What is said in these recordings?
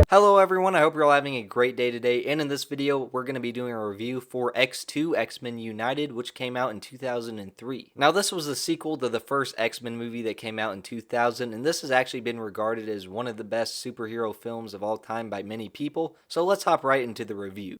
Hello everyone, I hope you're all having a great day today, and in this video we're going to be doing a review for X2 X-Men United, which came out in 2003. Now this was the sequel to the first X-Men movie that came out in 2000, and this has actually been regarded as one of the best superhero films of all time by many people, so let's hop right into the review.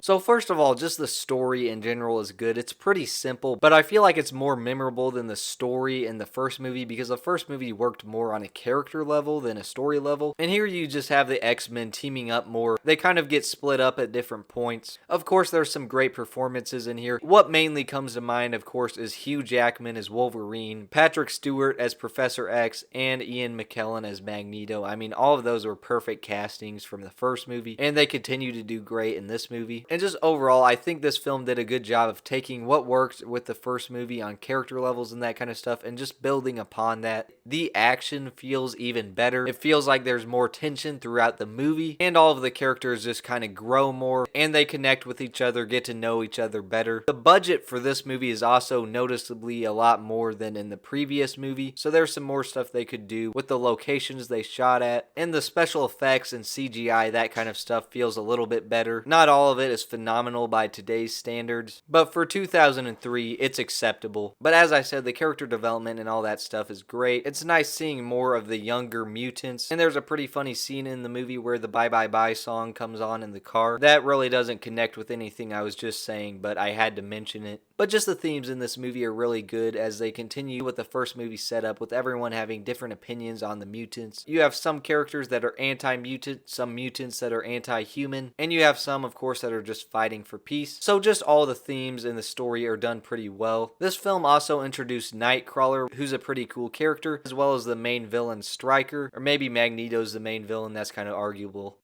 So first of all, just the story in general is good. It's pretty simple, but I feel like it's more memorable than the story in the first movie because the first movie worked more on a character level than a story level. And here you just have the X-Men teaming up more. They kind of get split up at different points. Of course, there's some great performances in here. What mainly comes to mind, of course, is Hugh Jackman as Wolverine, Patrick Stewart as Professor X, and Ian McKellen as Magneto. I mean, all of those were perfect castings from the first movie, and they continue to do great in this movie. And just overall, I think this film did a good job of taking what worked with the first movie on character levels and that kind of stuff and just building upon that. The action feels even better. It feels like there's more tension throughout the movie, and all of the characters just kind of grow more and they connect with each other, get to know each other better. The budget for this movie is also noticeably a lot more than in the previous movie, so there's some more stuff they could do with the locations they shot at, and the special effects and CGI, that kind of stuff feels a little bit better. Not all of it is phenomenal by today's standards, but for 2003 it's acceptable. But as I said, the character development and all that stuff is great. It's nice seeing more of the younger mutants, and there's a pretty funny scene in the movie where the Bye Bye Bye song comes on in the car. That really doesn't connect with anything I was just saying, but I had to mention it. But just the themes in this movie are really good as they continue with the first movie setup, with everyone having different opinions on the mutants. You have some characters that are anti-mutant, some mutants that are anti-human, and you have some, of course, that are just fighting for peace. So just all the themes in the story are done pretty well. This film also introduced Nightcrawler, who's a pretty cool character, as well as the main villain Stryker, or maybe Magneto's the main villain, that's kind of arguable.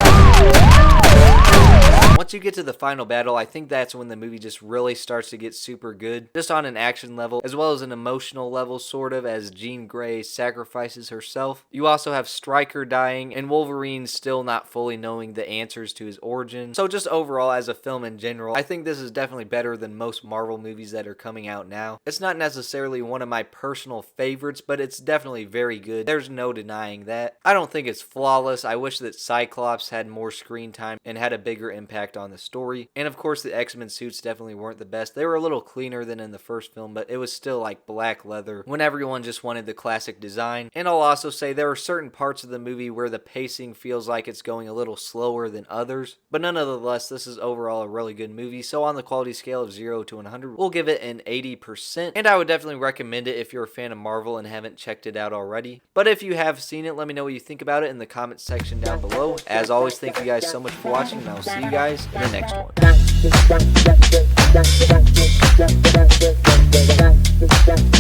Once you get to the final battle, I think that's when the movie just really starts to get super good, just on an action level, as well as an emotional level, sort of, as Jean Grey sacrifices herself. You also have Stryker dying, and Wolverine still not fully knowing the answers to his origin. So just overall, as a film in general, I think this is definitely better than most Marvel movies that are coming out now. It's not necessarily one of my personal favorites, but it's definitely very good. There's no denying that. I don't think it's flawless. I wish that Cyclops had more screen time and had a bigger impact on the story. And of course, the X-Men suits definitely weren't the best. They were a little cleaner than in the first film, but it was still like black leather when everyone just wanted the classic design. And I'll also say there are certain parts of the movie where the pacing feels like it's going a little slower than others. But nonetheless, this is overall a really good movie. So on the quality scale of 0 to 100, we'll give it an 80%. And I would definitely recommend it if you're a fan of Marvel and haven't checked it out already. But if you have seen it, let me know what you think about it in the comments section down below. As always, thank you guys so much for watching, and I'll see you guys in the next one.